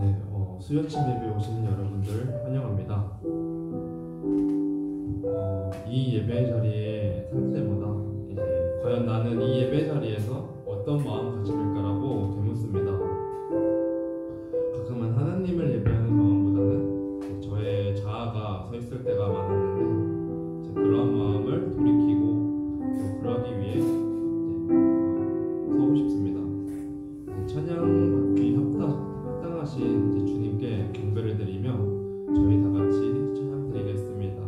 네, 수요침 예배 오시는 여러분들 환영합니다. 이 예배 자리의 상태보다 이제 과연 나는 이 예배 자리에서 어떤 마음가짐일까라고 되묻습니다. 가끔은 하나님을 예배하는 마음보다는 저의 자아가 서 있을 때가 많았는데 그러한 마음을 돌이키고 또 그러기 위해 서고 싶습니다. 찬양 받기 합당하신 주님께 경배를 드리며 저희 다 같이 찬양 드리겠습니다.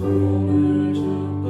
손을 주께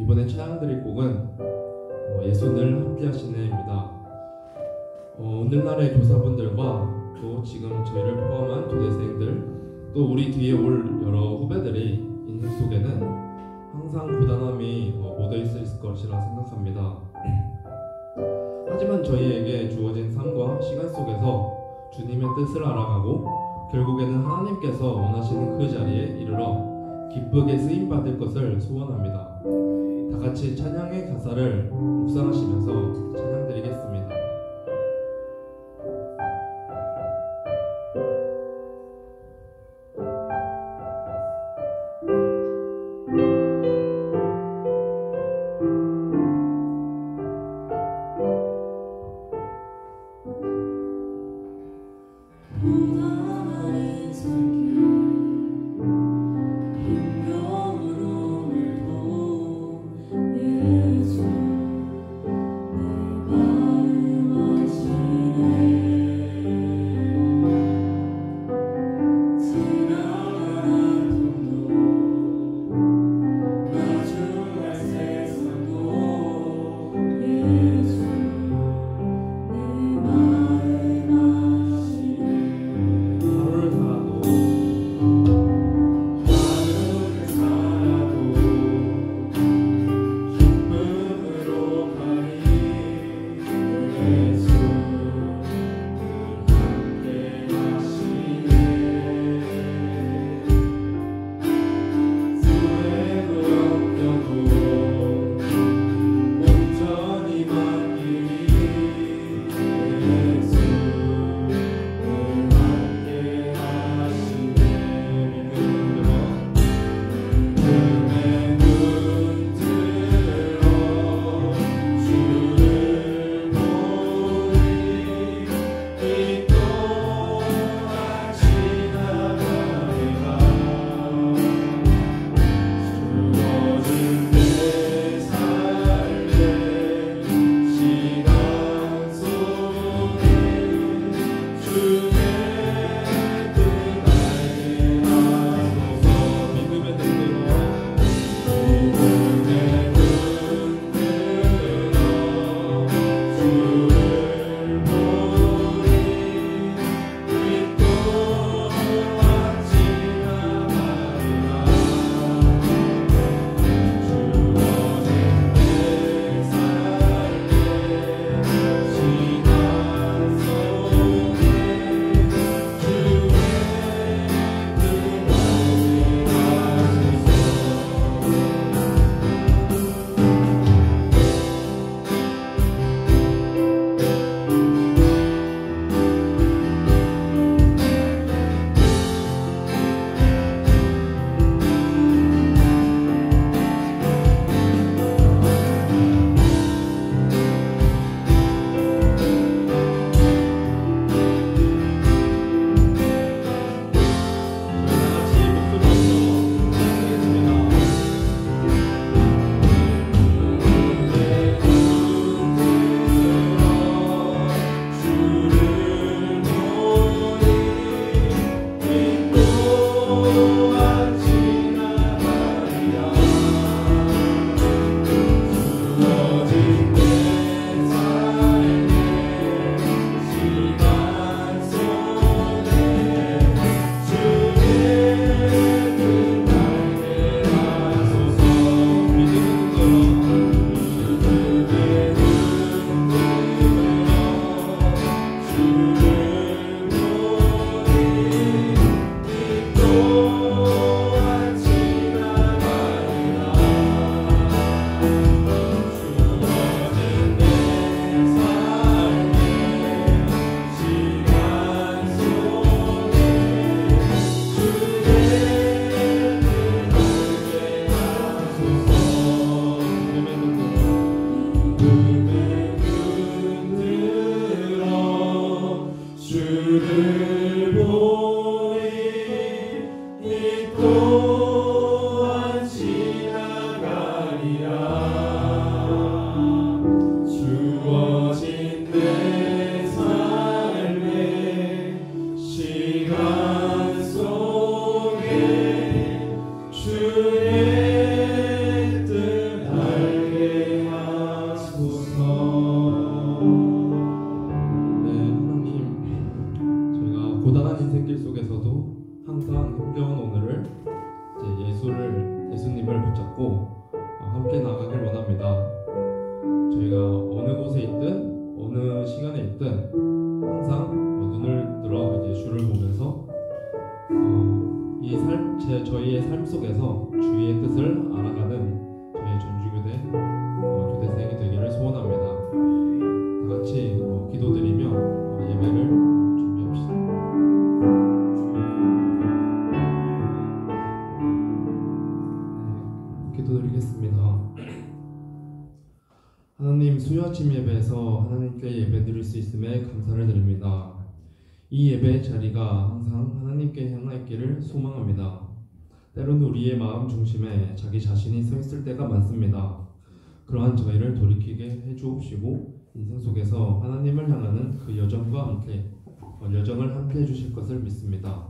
이번에 찬양 드릴 곡은 예수늘 함께 하시네입니다. 오늘날의 교사분들과 또 지금 저희를 포함한 교대생들 또 우리 뒤에 올 여러 후배들이 인생 속에는 항상 고단함이 묻어 있을 것이라 생각합니다. 하지만 저희에게 주어진 삶과 시간 속에서 주님의 뜻을 알아가고 결국에는 하나님께서 원하시는 그 자리에 이르러 기쁘게 쓰임받을 것을 소원합니다. 다 같이 찬양의 가사를 묵상하시면서 찬양 드리겠습니다. 주의 뜻 예수님을 붙잡고 함께 나가길 원합니다. 저희가 어느 곳에 있든 어느 시간에 있든 항상 눈을 들어 이제 주를 보면서 저희의 삶 속에서 주의 뜻을 알아가는 저희 전주교대 교대생이 되기를 소원합니다. 다 같이 기도드리며 예배를 준비합시다. 네, 기도드리겠습니다. 하나님, 수요 아침 예배에서 하나님께 예배드릴 수 있음에 감사를 드립니다. 이 예배의 자리가 항상 하나님께 향하 있기를 소망합니다. 때로는 우리의 마음 중심에 자기 자신이 서 있을 때가 많습니다. 그러한 저희를 돌이키게 해주옵시고 인생 속에서 하나님을 향하는 그 여정과 함께 여정을 함께 해주실 것을 믿습니다.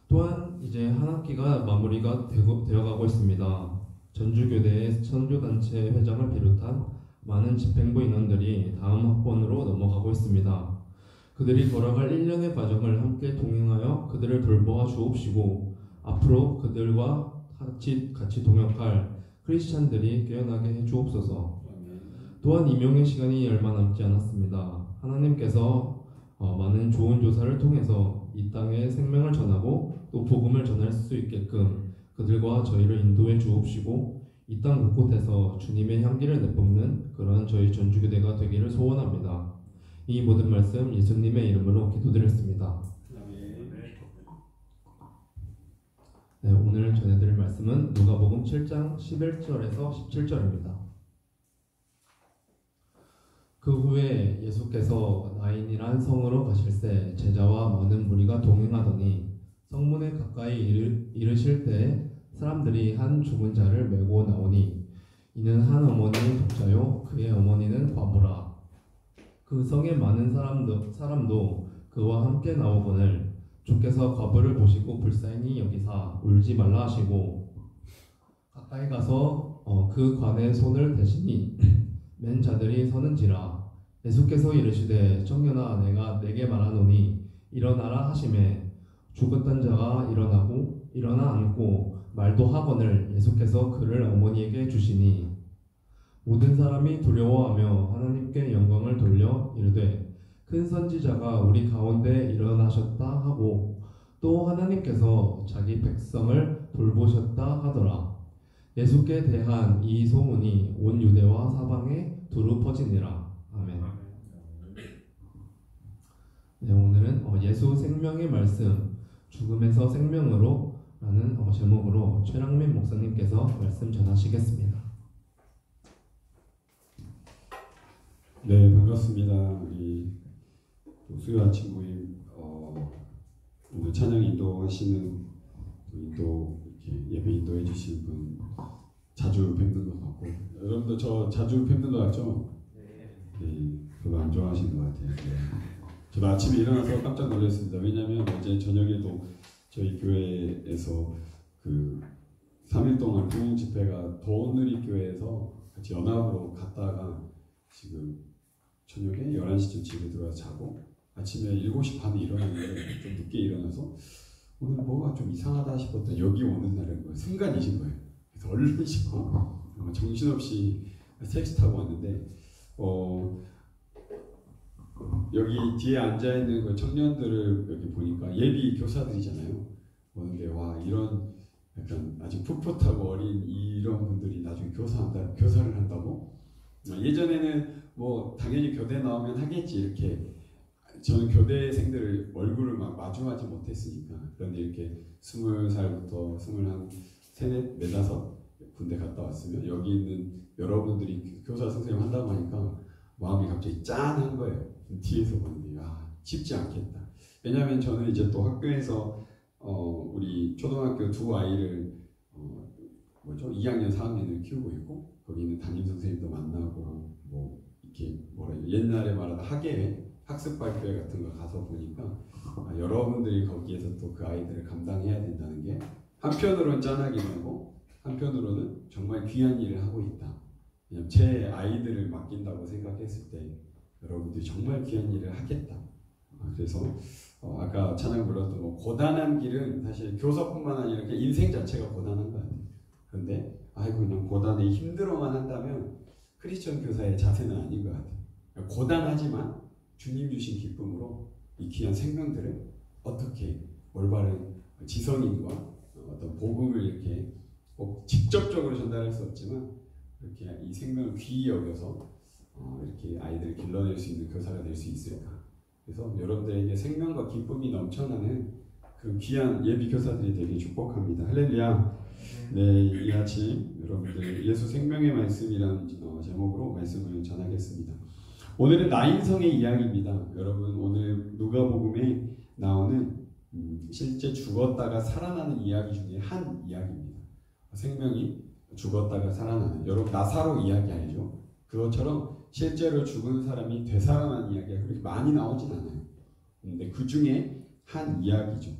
또한 이제 한 학기가 마무리가 되어가고 있습니다. 전주교대의 선교단체 회장을 비롯한 많은 집행부 인원들이 다음 학번으로 넘어가고 있습니다. 그들이 걸어갈 1년의 과정을 함께 동행하여 그들을 돌보아 주옵시고 앞으로 그들과 같이 동역할 크리스찬들이 깨어나게 해 주옵소서. 또한 임용의 시간이 얼마 남지 않았습니다. 하나님께서 많은 좋은 조사를 통해서 이 땅에 생명을 전하고 또 복음을 전할 수 있게끔 그들과 저희를 인도해 주옵시고 이 땅 곳곳에서 주님의 향기를 내뿜는 그러한 저희 전주교대가 되기를 소원합니다. 이 모든 말씀 예수님의 이름으로 기도드렸습니다. 네, 오늘 전해드릴 말씀은 누가복음 7장 11절에서 17절입니다. 그 후에 예수께서 나인이란 성으로 가실새 제자와 많은 무리가 동행하더니 성문에 가까이 이르실 때 사람들이 한 죽은 자를 메고 나오니 이는 한 어머니의 독자요 그의 어머니는 과부라. 그 성에 많은 사람도 그와 함께 나오거늘 주께서 과부를 보시고 불쌍히 여기사 울지 말라 하시고 가까이 가서 그 관에 손을 대시니 맨 자들이 서는지라. 예수께서 이르시되 청년아 내가 내게 말하노니 일어나라 하시매 죽었던 자가 일어나 앉고 말도 하거늘 예수께서 그를 어머니에게 주시니 모든 사람이 두려워하며 하나님께 영광을 돌려 이르되 큰 선지자가 우리 가운데 일어나셨다 하고 또 하나님께서 자기 백성을 돌보셨다 하더라. 예수께 대한 이 소문이 온 유대와 사방에 두루 퍼지니라. 아멘. 네, 오늘은 예수 생명의 말씀 죽음에서 생명으로 라는 제목으로 최랑민 목사님께서 말씀 전하시겠습니다. 네, 반갑습니다. 우리 수요 아침 모임 오늘 찬양 인도하시는 또 이렇게 예배 인도해 주신 분 자주 뵙는 것 같고 여러분도 저 자주 뵙는 것 같죠? 네, 별로 안 좋아하시는 것 같아요. 네. 저도 아침에 일어나서 깜짝 놀랐습니다. 왜냐하면 어제 저녁에도 저희 교회에서 그 3일 동안 부흥 집회가 도원누리교회에서 같이 연합으로 갔다가 지금 저녁에 11시쯤 집에 들어와서 자고 아침에 7시 반에 일어났는데 좀 늦게 일어나서 오늘 뭐가 좀 이상하다 싶었더니 여기 오는 날은 거예요. 순간이신 거예요. 그래서 얼른 씻고 정신없이 택시 타고 왔는데 여기 뒤에 앉아있는 그 청년들을 여기 보니까 예비 교사들이잖아요. 보는데 와 이런 약간 아주 풋풋하고 어린 이런 분들이 나중에 교사를 한다고? 예전에는 뭐 당연히 교대 나오면 하겠지 이렇게 저는 교대생들을 얼굴을 막 마주하지 못했으니까 그런데 이렇게 20살부터 23, 4 군대 갔다 왔으면 여기 있는 여러분들이 교사 선생님 한다고 하니까 마음이 갑자기 짠한 거예요. 뒤에서 보는데 쉽지 않겠다. 왜냐하면 저는 이제 또 학교에서 우리 초등학교 두 아이를 2학년 4학년을 키우고 있고 거기는 담임 선생님도 만나고 뭐 이렇게 옛날에 말하는 학예회 학습발표회 같은 거 가서 보니까 여러분들이 거기에서 또 그 아이들을 감당해야 된다는 게 한편으로는 짠하긴 하고 한편으로는 정말 귀한 일을 하고 있다. 그냥 제 아이들을 맡긴다고 생각했을 때 여러분들이 정말 귀한 일을 하겠다. 그래서 아까 찬양 불렀던 고단한 길은 사실 교사뿐만 아니라 인생 자체가 고단한 것 같아요. 고단해 힘들어만 한다면 크리스천 교사의 자세는 아닌 것 같아요. 고단하지만 주님 주신 기쁨으로 이 귀한 생명들을 어떻게 올바른 지성인과 어떤 복음을 이렇게 꼭 직접적으로 전달할 수 없지만 이렇게 이 생명을 귀히 여겨서 이렇게 아이들을 길러낼 수 있는 교사가 될 수 있을까. 그래서 여러분들에게 생명과 기쁨이 넘쳐나는 그 귀한 예비 교사들이 되길 축복합니다. 할렐루야. 네, 이 아침 여러분들 예수 생명의 말씀이라는 제목으로 말씀을 전하겠습니다. 오늘은 나인성의 이야기입니다. 여러분 오늘 누가복음에 나오는 실제 죽었다가 살아나는 이야기 중에 한 이야기입니다. 생명이 죽었다가 살아나는, 여러분 나사로 이야기 알죠? 그것처럼 실제로 죽은 사람이 되살아난 이야기가 그렇게 많이 나오진 않아요. 근데 그 중에 한 이야기죠.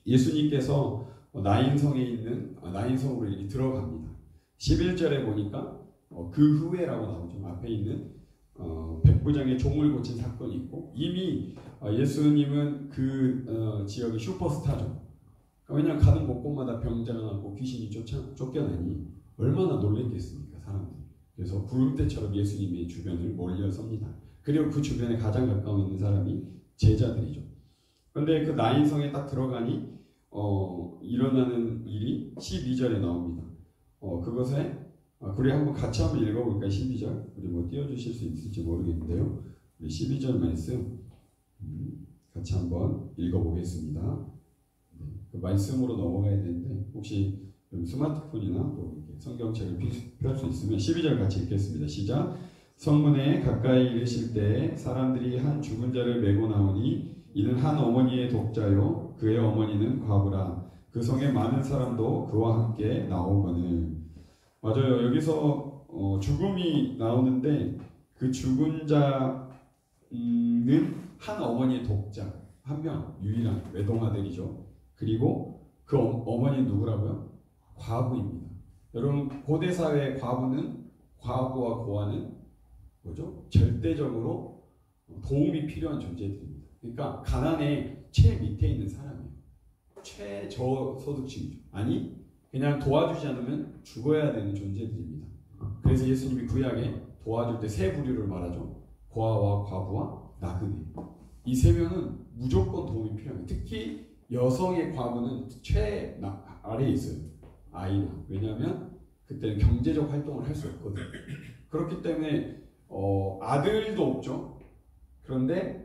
예수님께서 나인성에 있는 나인성으로 이렇게 들어갑니다. 11절에 보니까 그 후에라고 나오죠. 앞에 있는 백부장의 종을 고친 사건이 있고, 이미 예수님은 그 지역의 슈퍼스타죠. 왜냐하면 가는 곳곳마다 병자가 나고 귀신이 쫓겨나니 얼마나 놀랬겠습니까, 사람들이. 그래서 구름대처럼 예수님의 주변을 몰려섭니다. 그리고 그 주변에 가장 가까워 있는 사람이 제자들이죠. 그런데 그 나인성에 딱 들어가니 일어나는 일이 12절에 나옵니다. 그것에 우리 한번 같이 한번 읽어볼까요? 12절 우리 뭐 띄워주실 수 있을지 모르겠는데요. 우리 12절 말씀 같이 한번 읽어보겠습니다. 그 말씀으로 넘어가야 되는데 혹시 스마트폰이나 뭐 성경책을 펼 수 있으면 12절 같이 읽겠습니다. 시작. 성문에 가까이 이르실 때 사람들이 한 죽은 자를 메고 나오니 이는 한 어머니의 독자요 그의 어머니는 과부라. 그 성에 많은 사람도 그와 함께 나오거늘. 맞아요. 여기서 죽음이 나오는데 그 죽은 자는 한 어머니의 독자, 한 명, 유일한 외동아들이죠. 그리고 그 어머니는 누구라고요? 과부입니다. 여러분 고대 사회의 과부와 고아는 뭐죠? 절대적으로 도움이 필요한 존재들입니다. 그러니까 가난의 최 밑에 있는 사람이에요. 최저소득층이죠. 아니 그냥 도와주지 않으면 죽어야 되는 존재들입니다. 그래서 예수님이 구약에 도와줄 때 세 부류를 말하죠. 고아와 과부와 나그네. 이 세 명은 무조건 도움이 필요합니다. 특히 여성의 과부는 최 아래에 있어요. 아이나. 왜냐하면 그때는 경제적 활동을 할 수 없거든요. 그렇기 때문에 아들도 없죠. 그런데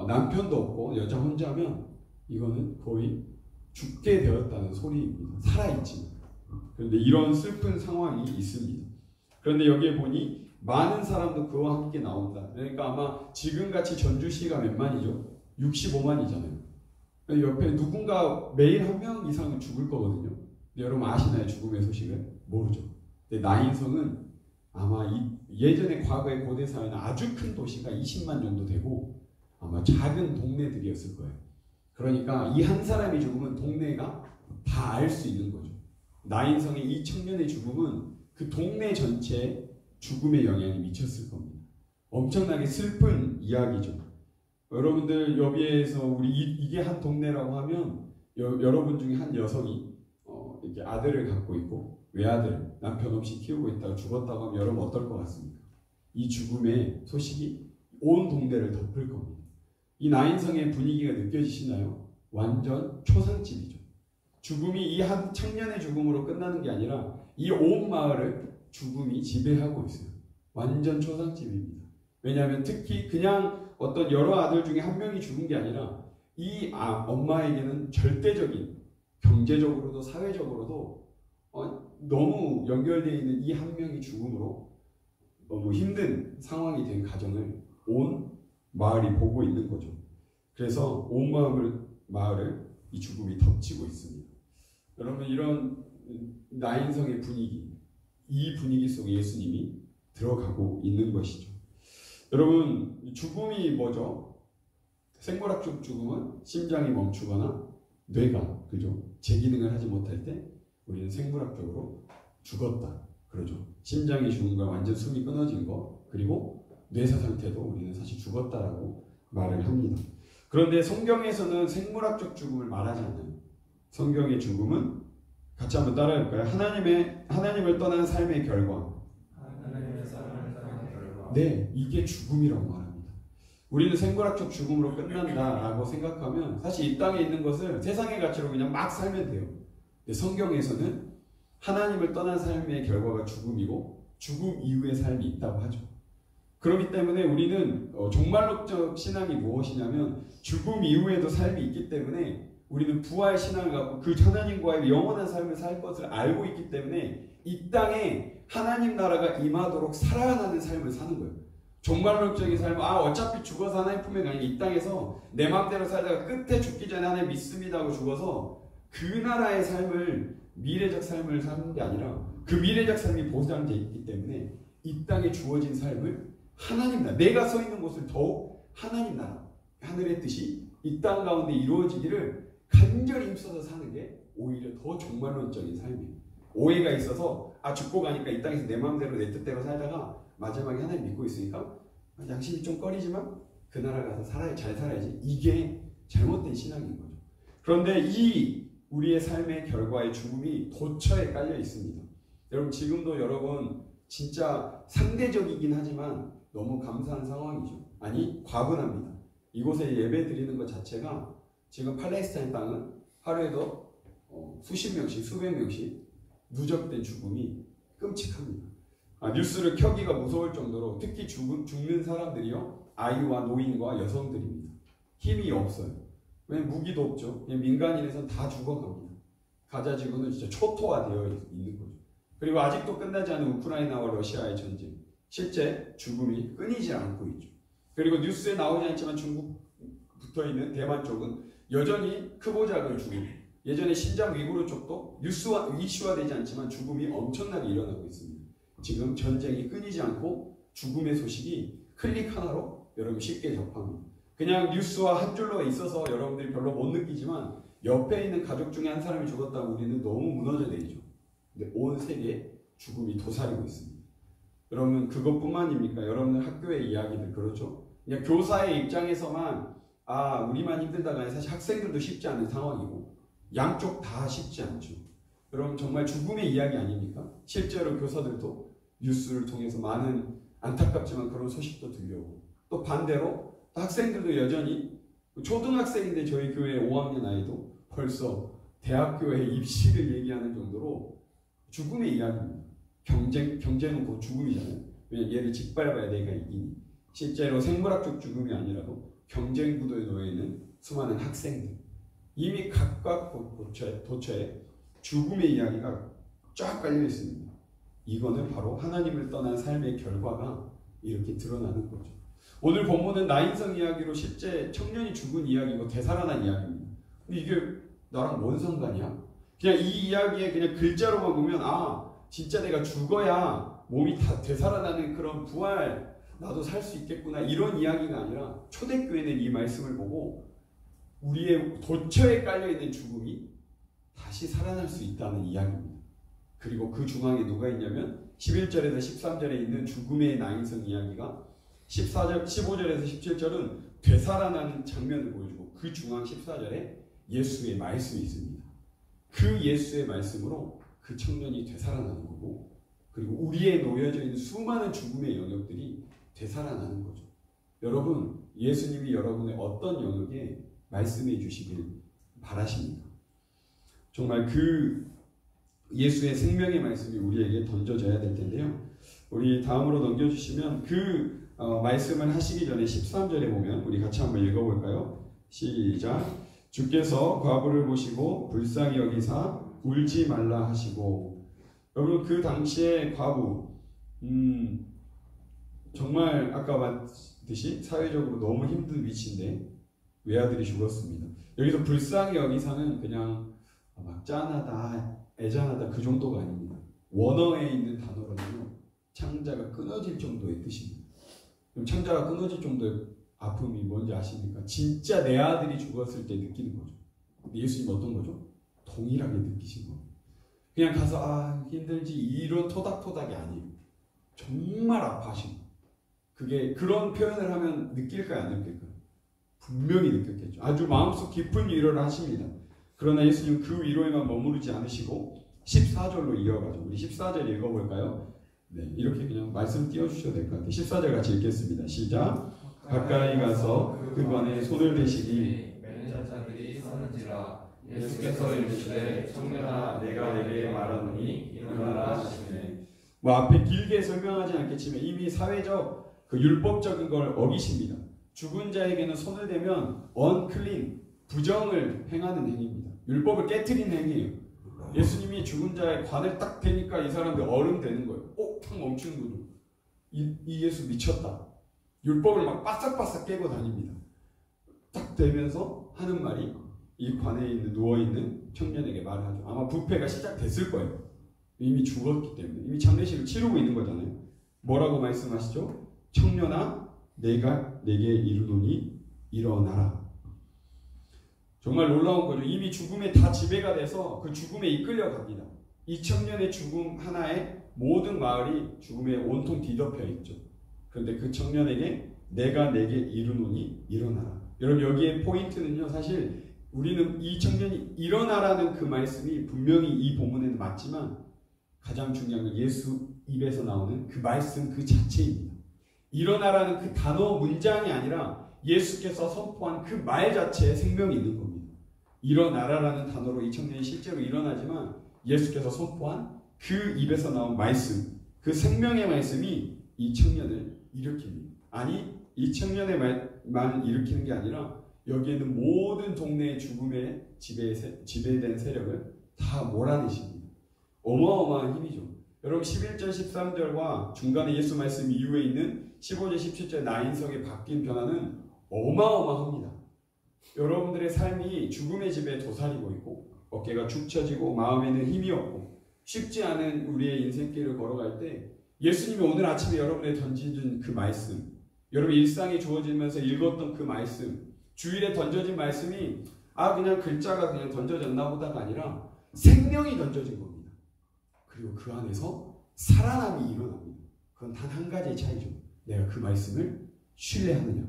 남편도 없고 여자 혼자면 이거는 거의 죽게 되었다는 소리입니다. 살아있지만. 그런데 이런 슬픈 상황이 있습니다. 그런데 여기에 보니 많은 사람도 그와 함께 나온다. 그러니까 아마 지금같이 전주시가 몇 만이죠? 65만이잖아요. 옆에 누군가 매일 한 명 이상은 죽을 거거든요. 근데 여러분 아시나요? 죽음의 소식을? 모르죠. 근데 나인성은 아마 예전에 과거의 고대 사회는 아주 큰 도시가 20만 정도 되고 아마 작은 동네들이었을 거예요. 그러니까 이 한 사람이 죽으면 동네가 다 알 수 있는 거죠. 나인성의 이 청년의 죽음은 그 동네 전체에 죽음의 영향이 미쳤을 겁니다. 엄청나게 슬픈 이야기죠. 여러분들 여기에서 우리 이게 한 동네라고 하면 여러분 중에 한 여성이 이렇게 아들을 갖고 있고 외아들 남편 없이 키우고 있다가 죽었다고 하면 여러분 어떨 것 같습니까? 이 죽음의 소식이 온 동네를 덮을 겁니다. 이 나인성의 분위기가 느껴지시나요? 완전 초상집이죠. 죽음이 이 한 청년의 죽음으로 끝나는 게 아니라 이 온 마을을 죽음이 지배하고 있어요. 완전 초상집입니다. 왜냐하면 특히 그냥 어떤 여러 아들 중에 한 명이 죽은 게 아니라 이 엄마에게는 절대적인 경제적으로도 사회적으로도 너무 연결되어 있는 이 한 명이 죽음으로 너무 힘든 상황이 된 가정을 온 마을이 보고 있는 거죠. 그래서 온 마을을 이 죽음이 덮치고 있습니다. 여러분 이런 나인성의 분위기, 이 분위기 속에 예수님이 들어가고 있는 것이죠. 여러분 죽음이 뭐죠? 생물학적 죽음은 심장이 멈추거나 뇌가 그죠? 제기능을 하지 못할 때 우리는 생물학적으로 죽었다 그러죠. 심장이 죽은 거, 완전 숨이 끊어진 거, 그리고 뇌사 상태도 우리는 사실 죽었다라고 말을 합니다. 그런데 성경에서는 생물학적 죽음을 말하지 않아요. 성경의 죽음은 같이 한번 따라해볼까요? 하나님을 떠난 삶의 결과. 네, 이게 죽음이라고 말합니다. 우리는 생물학적 죽음으로 끝난다라고 생각하면 사실 이 땅에 있는 것을 세상의 가치로 그냥 막 살면 돼요. 근데 성경에서는 하나님을 떠난 삶의 결과가 죽음이고 죽음 이후의 삶이 있다고 하죠. 그렇기 때문에 우리는 종말론적 신앙이 무엇이냐면 죽음 이후에도 삶이 있기 때문에 우리는 부활 신앙을 갖고 그 하나님과의 영원한 삶을 살 것을 알고 있기 때문에 이 땅에 하나님 나라가 임하도록 살아가는 삶을 사는 거예요. 종말론적인 삶은 어차피 죽어서 하나님 품에 가니 이 땅에서 내 마음대로 살다가 끝에 죽기 전에 하나님 믿습니다 하고 죽어서 그 나라의 삶을 미래적 삶을 사는 게 아니라 그 미래적 삶이 보장되어 있기 때문에 이 땅에 주어진 삶을 하나님 나라, 내가 서 있는 곳을 더욱 하나님 나라, 하늘의 뜻이 이 땅 가운데 이루어지기를 간절히 힘써서 사는 게 오히려 더 종말론적인 삶이에요. 오해가 있어서 죽고 가니까 이 땅에서 내 마음대로 내 뜻대로 살다가 마지막에 하나님 믿고 있으니까 양심이 좀 꺼리지만 그 나라 가서 잘 살아야지. 이게 잘못된 신앙인 거죠. 그런데 이 우리의 삶의 결과의 죽음이 도처에 깔려 있습니다. 여러분 지금도 여러분 진짜 상대적이긴 하지만 너무 감사한 상황이죠. 아니 과분합니다. 이곳에 예배 드리는 것 자체가 지금 팔레스타인 땅은 하루에도 수십 명씩 수백 명씩 누적된 죽음이 끔찍합니다. 뉴스를 켜기가 무서울 정도로 특히 죽는 사람들이요 아이와 노인과 여성들입니다. 힘이 없어요. 왜 무기도 없죠. 민간인에서는 다 죽어갑니다. 가자 지구는 진짜 초토화되어 있는 거죠. 그리고 아직도 끝나지 않은 우크라이나와 러시아의 전쟁, 실제 죽음이 끊이지 않고 있죠. 그리고 뉴스에 나오지 않지만 중국 붙어있는 대만 쪽은 여전히 크고 작은 죽음, 예전에 신장 위구르 쪽도 이슈화되지 않지만 죽음이 엄청나게 일어나고 있습니다. 지금 전쟁이 끊이지 않고 죽음의 소식이 클릭 하나로 여러분 쉽게 접합니다. 그냥 뉴스와 한 줄로 있어서 여러분들이 별로 못 느끼지만 옆에 있는 가족 중에 한 사람이 죽었다고 우리는 너무 무너져 내리죠. 근데 온 세계에 죽음이 도사리고 있습니다. 여러분 그것뿐만입니까? 여러분들 학교의 이야기들 그렇죠? 그냥 교사의 입장에서만 우리만 힘들다가 아니라 사실 학생들도 쉽지 않은 상황이고 양쪽 다 쉽지 않죠. 여러분 정말 죽음의 이야기 아닙니까? 실제로 교사들도 뉴스를 통해서 많은 안타깝지만 그런 소식도 들려오고 또 반대로 또 학생들도 여전히 초등학생인데 저희 교회 5학년 아이도 벌써 대학교에 입시를 얘기하는 정도로 죽음의 이야기입니다. 경제는 곧 죽음이잖아요. 왜냐면 얘를 짓밟아야 내가 이기니. 실제로 생물학적 죽음이 아니라도 경쟁 구도에 놓여 있는 수많은 학생들 이미 각각 도처에 죽음의 이야기가 쫙 깔려 있습니다. 이거는 바로 하나님을 떠난 삶의 결과가 이렇게 드러나는 거죠. 오늘 본문은 나인성 이야기로 실제 청년이 죽은 이야기고 되살아난 이야기입니다. 근데 이게 나랑 뭔 상관이야? 그냥 이 이야기에 그냥 글자로만 보면 진짜 내가 죽어야 몸이 다 되살아나는 그런 부활 나도 살 수 있겠구나 이런 이야기가 아니라 초대교회는 이 말씀을 보고 우리의 도처에 깔려있는 죽음이 다시 살아날 수 있다는 이야기입니다. 그리고 그 중앙에 누가 있냐면 11절에서 13절에 있는 죽음의 나인성 이야기가 15절에서 17절은 되살아나는 장면을 보여주고 그 중앙 14절에 예수의 말씀이 있습니다. 그 예수의 말씀으로 그 청년이 되살아나는 거고 그리고 우리에 놓여져 있는 수많은 죽음의 영역들이 되살아나는 거죠. 여러분 예수님이 여러분의 어떤 영역에 말씀해 주시길 바라십니다. 정말 그 예수의 생명의 말씀이 우리에게 던져져야 될 텐데요. 우리 다음으로 넘겨주시면 그 말씀을 하시기 전에 13절에 보면 우리 같이 한번 읽어볼까요? 시작. 주께서 과부를 보시고 불쌍히 여기사 울지 말라 하시고. 여러분 그 당시에 과부 정말 아까 봤듯이 사회적으로 너무 힘든 위치인데 외아들이 죽었습니다. 여기서 불쌍히 여기사는 그냥 막 짠하다, 애잔하다 그 정도가 아닙니다. 원어에 있는 단어로는요. 창자가 끊어질 정도의 뜻입니다. 그럼 창자가 끊어질 정도의 아픔이 뭔지 아십니까? 진짜 내 아들이 죽었을 때 느끼는 거죠. 근데 예수님 어떤 거죠? 동일하게 느끼신 거예요. 그냥 가서 힘들지 이런 토닥토닥이 아니에요. 정말 아파하신 거예요. 그게 그런 표현을 하면 느낄까요? 안 느낄까요? 분명히 느꼈겠죠. 아주 마음속 깊은 위로를 하십니다. 그러나 예수님 그 위로에만 머무르지 않으시고 14절로 이어가죠. 우리 14절 읽어볼까요? 네, 이렇게 그냥 말씀 띄워주셔도 될 것 같아요. 14절 같이 읽겠습니다. 시작. 가까이 가서 그 관에 손을 대시니 맹인 자들이 서는지라. 예수께서 이르시되 청년아 내가 내게 말하노니 일어나라 하시매. 뭐 앞에 길게 설명하지 않겠지만 이미 사회적 그 율법적인 걸 어기십니다. 죽은 자에게는 손을 대면 unclean, 부정을 행하는 행위입니다. 율법을 깨트린 행위예요. 예수님이 죽은 자의 관을 딱 대니까 이 사람들 얼음 되는 거예요. 탁 멈추는 거죠. 이 예수 미쳤다. 율법을 막 바싹바싹 깨고 다닙니다. 딱 대면서 하는 말이 이 관에 있는 누워있는 청년에게 말을 하죠. 아마 부패가 시작됐을 거예요. 이미 죽었기 때문에. 이미 장례식을 치르고 있는 거잖아요. 뭐라고 말씀하시죠? 청년아 내가 내게 이르노니 일어나라. 정말 놀라운 거죠. 이미 죽음에 다 지배가 돼서 그 죽음에 이끌려 갑니다. 이 청년의 죽음 하나에 모든 마을이 죽음에 온통 뒤덮여 있죠. 그런데 그 청년에게 내가 내게 이르노니 일어나라. 여러분 여기에 포인트는요. 사실 우리는 이 청년이 일어나라는 그 말씀이 분명히 이 본문에는 맞지만 가장 중요한 건 예수 입에서 나오는 그 말씀 그 자체입니다. 일어나라는 그 단어 문장이 아니라 예수께서 선포한 그 말 자체에 생명이 있는 겁니다. 일어나라라는 단어로 이 청년이 실제로 일어나지만 예수께서 선포한 그 입에서 나온 말씀, 그 생명의 말씀이 이 청년을 일으킵니다. 아니 이 청년의 말만 일으키는 게 아니라 여기에는 모든 동네의 죽음에 지배된 세력을 다 몰아내십니다. 어마어마한 힘이죠. 여러분 11절 13절과 중간에 예수 말씀 이후에 있는 15절 17절 나인성의 바뀐 변화는 어마어마합니다. 여러분들의 삶이 죽음의 지배에 도사리고 있고 어깨가 축 처지고 마음에는 힘이 없고 쉽지 않은 우리의 인생길을 걸어갈 때 예수님이 오늘 아침에 여러분에 던져준 그 말씀, 여러분 일상이 주어지면서 읽었던 그 말씀, 주일에 던져진 말씀이 그냥 글자가 그냥 던져졌나 보다가 아니라 생명이 던져진 겁니다. 그리고 그 안에서 살아남이 일어납니다. 그건 단 한 가지의 차이죠. 내가 그 말씀을 신뢰하느냐.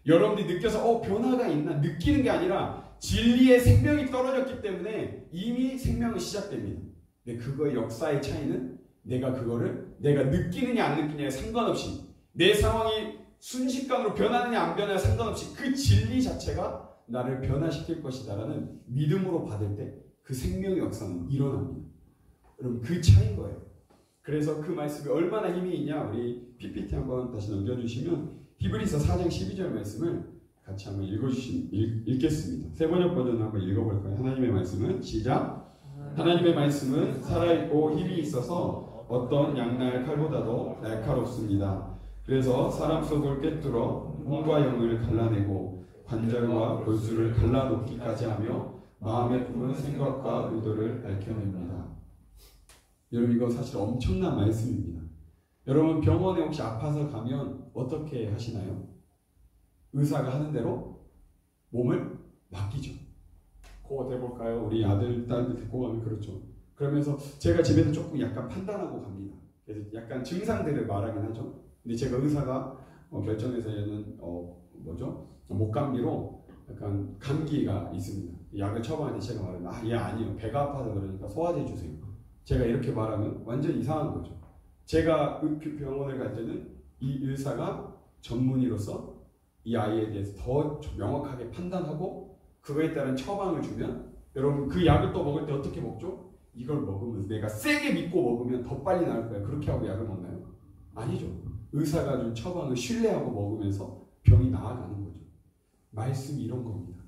여러분들이 느껴서 변화가 있나 느끼는 게 아니라 진리의 생명이 떨어졌기 때문에 이미 생명은 시작됩니다. 근데 그거의 역사의 차이는 내가 그거를 내가 느끼느냐 안 느끼느냐에 상관없이 내 상황이 순식간으로 변하느냐 안 변하느냐 상관없이 그 진리 자체가 나를 변화시킬 것이다라는 믿음으로 받을 때 그 생명의 역사는 일어납니다. 여러분 그 차이인 거예요. 그래서 그 말씀이 얼마나 힘이 있냐 우리 PPT 한번 다시 넘겨주시면 히브리서 4장 12절 말씀을 같이 한번 읽겠습니다. 세 번역 버전을 한번 읽어볼까요? 하나님의 말씀은 시작. 하나님의 말씀은 살아있고 힘이 있어서 어떤 양날 칼보다도 날카롭습니다. 그래서 사람 속을 꿰뚫어 몸과 영을 갈라내고 관절과 골수를 갈라놓기까지 하며 마음에 품은 생각과 의도를 밝혀냅니다. 여러분 이거 사실 엄청난 말씀입니다. 여러분 병원에 혹시 아파서 가면 어떻게 하시나요? 의사가 하는 대로 몸을 맡기죠. 그거 대볼까요? 우리 아들, 딸들 데리고 가면 그렇죠. 그러면서 제가 집에서 조금 약간 판단하고 갑니다. 그래서 약간 증상들을 말하긴 하죠. 근데 제가 의사가 결정해서는 목감기로 약간 감기가 있습니다. 약을 처방할 때 제가 말하면 얘 아니에요. 배가 아파서 그러니까 소화제 주세요. 제가 이렇게 말하면 완전 이상한 거죠. 제가 병원을 갈 때는 이 의사가 전문의로서 이 아이에 대해서 더 명확하게 판단하고 그거에 따른 처방을 주면 여러분 그 약을 또 먹을 때 어떻게 먹죠? 이걸 먹으면서 내가 세게 믿고 먹으면 더 빨리 나을 거야. 그렇게 하고 약을 먹나요? 아니죠. 의사가 준 처방을 신뢰하고 먹으면서 병이 나아가는 거죠. 말씀이 이런 겁니다.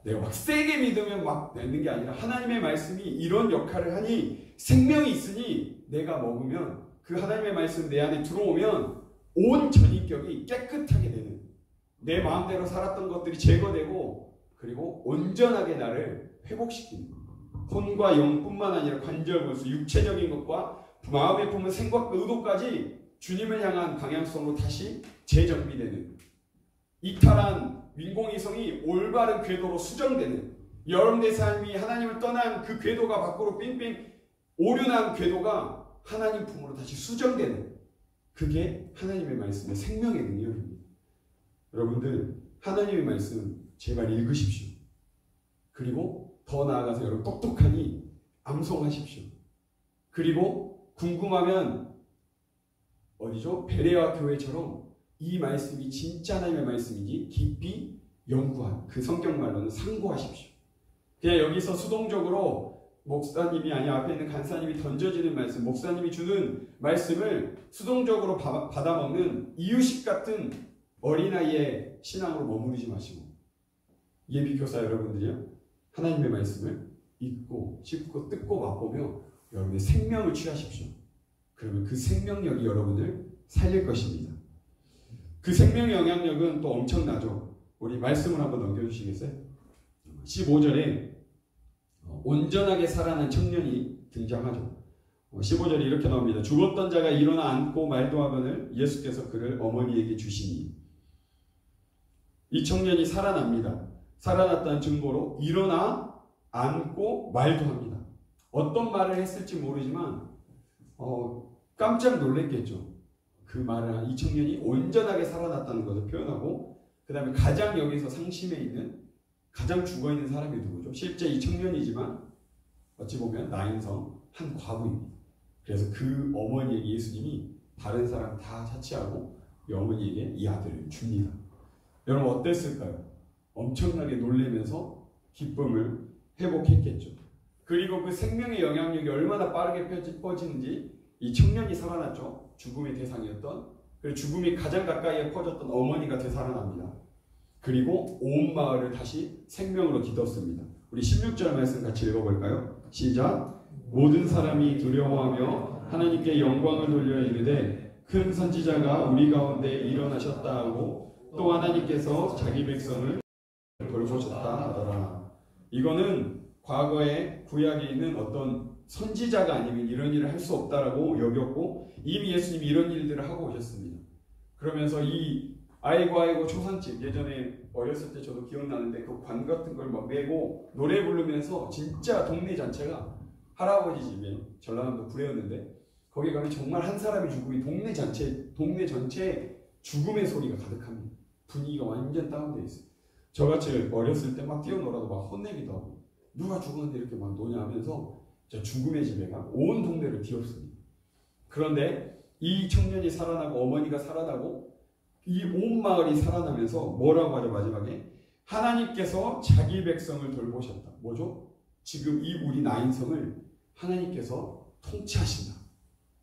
내가 막 세게 믿으면 막 내는 게 아니라 하나님의 말씀이 이런 역할을 하니 생명이 있으니 내가 먹으면 그 하나님의 말씀 내 안에 들어오면 온 전인격이 깨끗하게 되는 내 마음대로 살았던 것들이 제거되고 그리고 온전하게 나를 회복시키는 혼과 영뿐만 아니라 관절, 골수, 육체적인 것과 마음에 품은 생각과 의도까지 주님을 향한 방향성으로 다시 재정비되는 이탈한 인공위성이 올바른 궤도로 수정되는 여러분의 삶이 하나님을 떠난 그 궤도가 밖으로 빙빙 오륜한 궤도가 하나님 품으로 다시 수정되는 그게 하나님의 말씀의 생명의 능력입니다. 여러분들 하나님의 말씀 제발 읽으십시오. 그리고 더 나아가서 여러분 똑똑하니 암송하십시오. 그리고 궁금하면 어디죠? 베레아 교회처럼 이 말씀이 진짜 하나님의 말씀인지 깊이 연구한, 그 성경 말로는 상고하십시오. 그냥 여기서 수동적으로 목사님이 아니라 앞에 있는 간사님이 던져지는 말씀, 목사님이 주는 말씀을 수동적으로 받아먹는 이유식 같은 어린아이의 신앙으로 머무르지 마시고, 예비교사 여러분들이요, 하나님의 말씀을 읽고 씹고 뜯고 맛보며 여러분의 생명을 취하십시오. 그러면 그 생명력이 여러분을 살릴 것입니다. 그 생명의 영향력은 또 엄청나죠. 우리 말씀을 한번 넘겨주시겠어요? 15절에 온전하게 살아난 청년이 등장하죠. 15절에 이렇게 나옵니다. 죽었던 자가 일어나 앉고 말도 하거늘 예수께서 그를 어머니에게 주시니. 이 청년이 살아납니다. 살아났다는 증거로 일어나 앉고 말도 합니다. 어떤 말을 했을지 모르지만 깜짝 놀랐겠죠. 그 말을 이 청년이 온전하게 살아났다는 것을 표현하고, 그 다음에 가장 여기서 상심해 있는, 가장 죽어있는 사람이 누구죠? 실제 이 청년이지만 어찌 보면 나인성 한 과부입니다. 그래서 그 어머니에게 예수님이 다른 사람 다 차치하고 이 어머니에게 이 아들을 줍니다. 여러분 어땠을까요? 엄청나게 놀라면서 기쁨을 회복했겠죠. 그리고 그 생명의 영향력이 얼마나 빠르게 퍼지는지, 이 청년이 살아났죠. 죽음의 대상이었던, 그리고 죽음이 가장 가까이에 퍼졌던 어머니가 되살아납니다. 그리고 온 마을을 다시 생명으로 뒤덮습니다. 우리 16절 말씀 같이 읽어볼까요? 시작. 모든 사람이 두려워하며 하나님께 영광을 돌려 이르되 큰 선지자가 우리 가운데 일어나셨다 하고 또 하나님께서 자기 백성을 돌보셨다 하더라. 이거는 과거에 구약에 있는 어떤 선지자가 아니면 이런 일을 할 수 없다라고 여겼고, 이미 예수님이 이런 일들을 하고 오셨습니다. 그러면서 이 아이고 초상집, 예전에 어렸을 때 저도 기억나는데 그 관 같은 걸 막 메고 노래 부르면서 진짜 동네 자체가, 할아버지 집에 전라남도 구례였는데 거기 가면 정말 한 사람이 죽으면 동네 전체에 죽음의 소리가 가득합니다. 분위기가 완전 다운되어 있어요. 저같이 어렸을 때 막 뛰어놀아도 막 혼내기도 하고, 누가 죽었는데 이렇게 막 노냐 하면서 저 죽음의 집에가 온 동네를 뒤엎습니다. 그런데 이 청년이 살아나고 어머니가 살아나고 이 온 마을이 살아나면서 뭐라고 하죠? 마지막에 하나님께서 자기 백성을 돌보셨다. 뭐죠? 지금 이 우리 나인성을 하나님께서 통치하신다.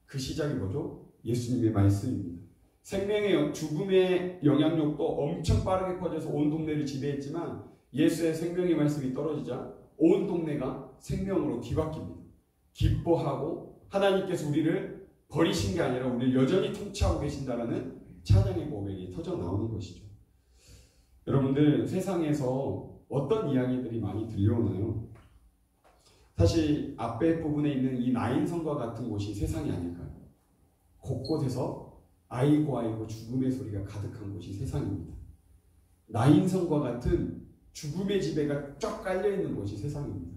그 시작이 뭐죠? 예수님의 말씀입니다. 생명의 죽음의 영향력도 엄청 빠르게 퍼져서 온 동네를 지배했지만 예수의 생명의 말씀이 떨어지자 온 동네가 생명으로 뒤바뀝니다. 기뻐하고 하나님께서 우리를 버리신 게 아니라 우리를 여전히 통치하고 계신다라는 찬양의 고백이 터져 나오는 것이죠. 여러분들 세상에서 어떤 이야기들이 많이 들려오나요? 사실 앞에 부분에 있는 이 나인성과 같은 곳이 세상이 아닐까요? 곳곳에서 아이고 죽음의 소리가 가득한 곳이 세상입니다. 나인성과 같은 죽음의 지배가 쫙 깔려있는 곳이 세상입니다.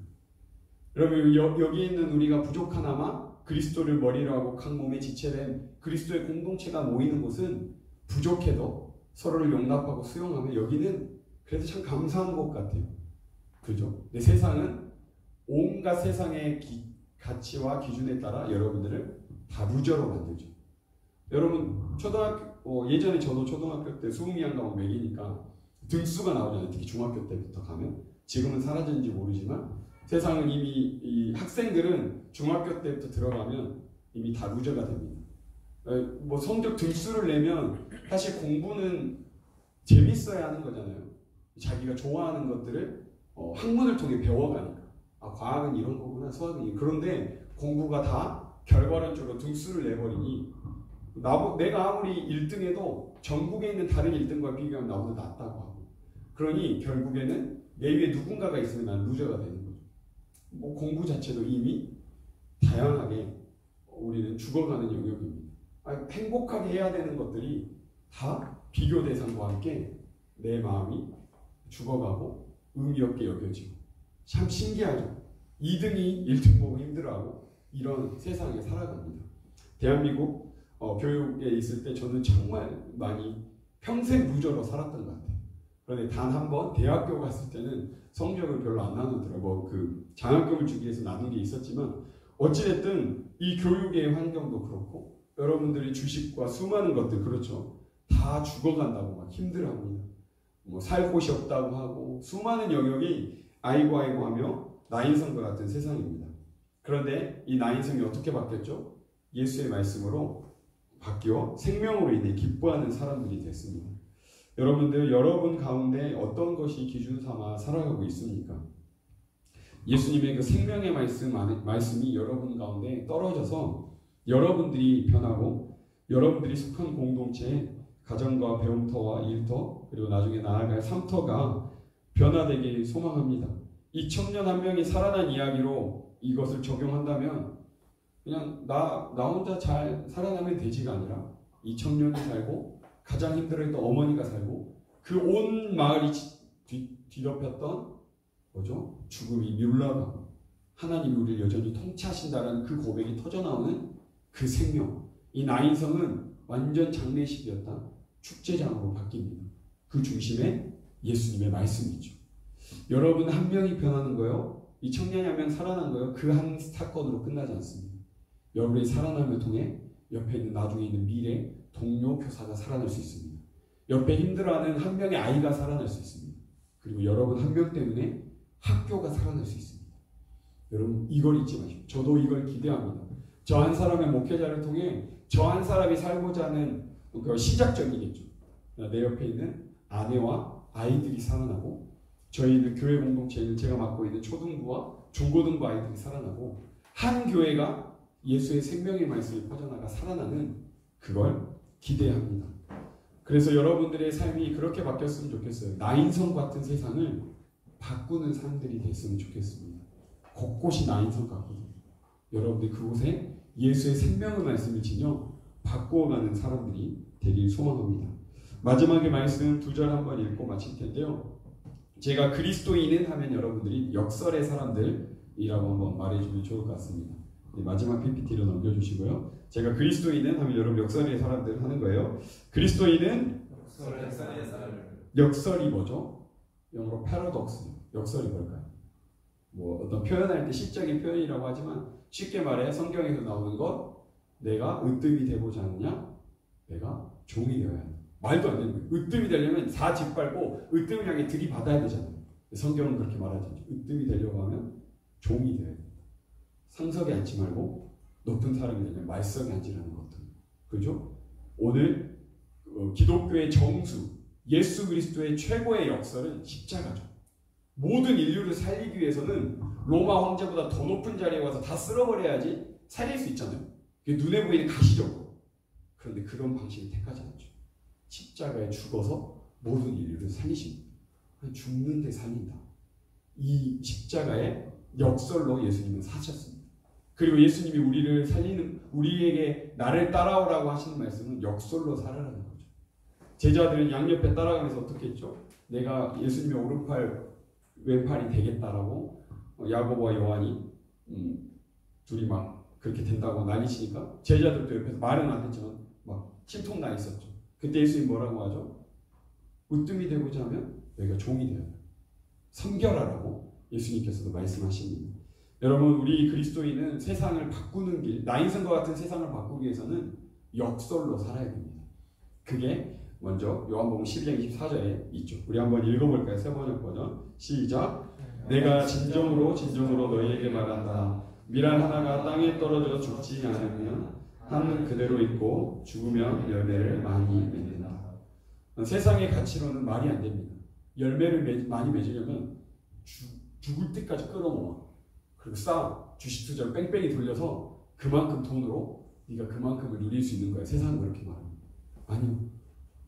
여러분 여기 있는 우리가 부족하나마 그리스도를 머리로 하고 각 몸에 지체된 그리스도의 공동체가 모이는 곳은 부족해도 서로를 용납하고 수용하면 여기는 그래도 참 감사한 곳 같아요. 그죠? 근데 세상은 온갖 세상의 가치와 기준에 따라 여러분들을 다 루저로 만들죠. 여러분 예전에 저도 초등학교 때 수음이한 과목 매기니까 등수가 나오잖아요. 특히 중학교 때부터 가면. 지금은 사라졌는지 모르지만 세상은 이미 이 학생들은 중학교 때부터 들어가면 이미 다 루저가 됩니다. 뭐 성적 등수를 내면 사실 공부는 재밌어야 하는 거잖아요. 자기가 좋아하는 것들을 학문을 통해 배워가니까. 아, 과학은 이런 거구나, 수학은 이런. 그런데 공부가 다 결과론적으로 등수를 내버리니 내가 아무리 1등해도 전국에 있는 다른 1등과 비교하면 나보다 낫다고 하고, 그러니 결국에는 내 위에 누군가가 있으면 난 루저가 되는 거죠. 뭐 공부 자체도 이미 다양하게 우리는 죽어가는 영역입니다. 행복하게 해야 되는 것들이 다 비교 대상과 함께 내 마음이 죽어가고 의미 없게 여겨지고, 참 신기하죠. 2등이 1등 보고 힘들어하고 이런 세상에 살아갑니다. 대한민국 교육에 있을 때 저는 정말 많이 평생 루저로 살았던 것 같아요. 그런데 단 한 번 대학교 갔을 때는 성적을 별로 안 나누더라고요. 그 장학금을 주기 위해서 나눈 게 있었지만 어찌됐든 이 교육의 환경도 그렇고 여러분들이 주식과 수많은 것들 그렇죠. 다 죽어간다고 막 힘들어합니다. 뭐 살 곳이 없다고 하고 수많은 영역이 아이고 하며 나인성과 같은 세상입니다. 그런데 이 나인성이 어떻게 바뀌었죠? 예수의 말씀으로 바뀌어 생명으로 인해 기뻐하는 사람들이 됐습니다. 여러분들 여러분 가운데 어떤 것이 기준 삼아 살아가고 있습니까? 예수님의 그 생명의 말씀이 여러분 가운데 떨어져서 여러분들이 변하고 여러분들이 속한 공동체에 가정과 배움터와 일터 그리고 나중에 나아갈 삶터가 변화되길 소망합니다. 이 청년 한 명이 살아난 이야기로 이것을 적용한다면 그냥 나 혼자 잘 살아나면 되지가 아니라 이 청년이 살고 가장 힘들어했던 어머니가 살고 그 온 마을이 뒤덮였던 뭐죠? 죽음이 물러가고 하나님이 우리를 여전히 통치하신다는 그 고백이 터져나오는 그 생명. 이 나인성은 완전 장례식이었다. 축제장으로 바뀝니다. 그 중심에 예수님의 말씀이죠. 여러분 한 명이 변하는 거요. 이 청년이 한 명 살아난 거요. 그 한 사건으로 끝나지 않습니다. 여러분의 살아남을 통해 옆에 있는 나중에 있는 미래 동료 교사가 살아날 수 있습니다. 옆에 힘들어하는 한 명의 아이가 살아날 수 있습니다. 그리고 여러분 한 명 때문에 학교가 살아날 수 있습니다. 여러분 이걸 잊지 마십시오. 저도 이걸 기대합니다. 저 한 사람의 목회자를 통해 저 한 사람이 살고자 하는 그 시작점이겠죠. 내 옆에 있는 아내와 아이들이 살아나고 저희는 교회 공동체에는 제가 맡고 있는 초등부와 중고등부 아이들이 살아나고 한 교회가 예수의 생명의 말씀이 퍼져나가 살아나는 그걸 기대합니다. 그래서 여러분들의 삶이 그렇게 바뀌었으면 좋겠어요. 나인성 같은 세상을 바꾸는 사람들이 됐으면 좋겠습니다. 곳곳이 나인성 같거든요. 여러분들이 그곳에 예수의 생명의 말씀을 지녀 바꾸어가는 사람들이 되길 소망합니다. 마지막에 말씀 2절 한번 읽고 마칠 텐데요. 제가 그리스도인은 하면 여러분들이 역설의 사람들이라고 한번 말해주면 좋을 것 같습니다. 마지막 PPT로 넘겨주시고요. 제가 그리스도인은 하면 여러분 역설의 사람들 하는 거예요. 그리스도인은 역설이 뭐죠? 영어로 paradox. 역설이 뭘까요? 뭐 어떤 표현할 때 시적인 표현이라고 하지만 쉽게 말해 성경에서 나오는 것 내가 으뜸이 되고자 하느냐? 내가 종이 되어야 한다. 말도 안 되는 거예요. 으뜸이 되려면 다 짓밟고 으뜸을 향해 들이받아야 되잖아요. 성경은 그렇게 말하지 않죠. 으뜸이 되려고 하면 종이 되어야 된다. 상석에 앉지 말고 높은 사람이 되려면 말석에 앉으라는 것들. 그죠? 오늘 기독교의 정수, 예수 그리스도의 최고의 역설은 십자가죠. 모든 인류를 살리기 위해서는 로마 황제보다 더 높은 자리에 와서 다 쓸어버려야지 살릴 수 있잖아요. 그게 눈에 보이는 가시적으로. 그런데 그런 방식을 택하지 않죠. 십자가에 죽어서 모든 인류를 살리십니다. 죽는데 살린다. 이 십자가의 역설로 예수님은 사셨습니다. 그리고 예수님이 우리를 살리는, 우리에게 나를 따라오라고 하시는 말씀은 역설로 살아라는 거죠. 제자들은 양옆에 따라가면서 어떻게 했죠? 내가 예수님의 오른팔 왼팔이 되겠다라고 야고보와 요한이 둘이 막 그렇게 된다고 난리치니까 제자들도 옆에서 말은 안 했지만 막 침통나 있었죠. 그때 예수님 뭐라고 하죠? 으뜸이 되고자 하면 너희가 종이 되어야 돼. 섬겨라라고 예수님께서도 말씀하십니다. 여러분 우리 그리스도인은 세상을 바꾸는 길, 나인성과 같은 세상을 바꾸기 위해서는 역설로 살아야 됩니다. 그게 먼저 요한복음 12장 24절에 있죠. 우리 한번 읽어볼까요? 세번역 버전. 시작. 내가 진정으로 너희에게 말한다. 밀알 하나가 땅에 떨어져 죽지 않으면 한 그대로 있고 죽으면 열매를 많이 맺는다. 세상의 가치로는 말이 안 됩니다. 열매를 많이 맺으려면 죽을 때까지 끌어모아. 그리고 주식 투자를 뺑뺑이 돌려서 그만큼 돈으로 네가 그만큼을 누릴 수 있는 거야. 세상은 그렇게 말합니다. 아니요.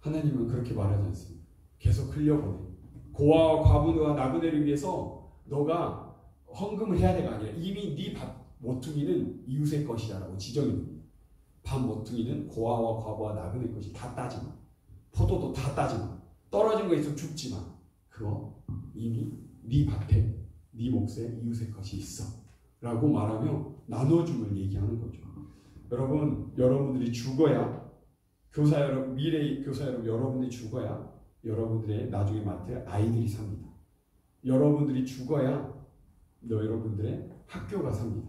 하나님은 그렇게 말하지 않습니다. 계속 흘려보내. 고아와 과부와 나그네를 위해서 너가 헌금을 해야 돼가 아니라 이미 네 밥 모퉁이는 이웃의 것이야 라고 지정이 됩니다. 밥 모퉁이는 고아와 과부와 나그네 것이 다 따지마. 포도도 다 따지마. 떨어진 거 있으면 죽지마. 그거 이미 네 밭에 네 몫에 이웃의 것이 있어 라고 말하며 나눠줌을 얘기하는 거죠. 여러분, 여러분들이 죽어야 교사 여러분, 미래의 교사 여러분, 여러분들이 죽어야 여러분들의 나중에 맡을 아이들이 삽니다. 여러분들이 죽어야 여러분들의 학교가 삽니다.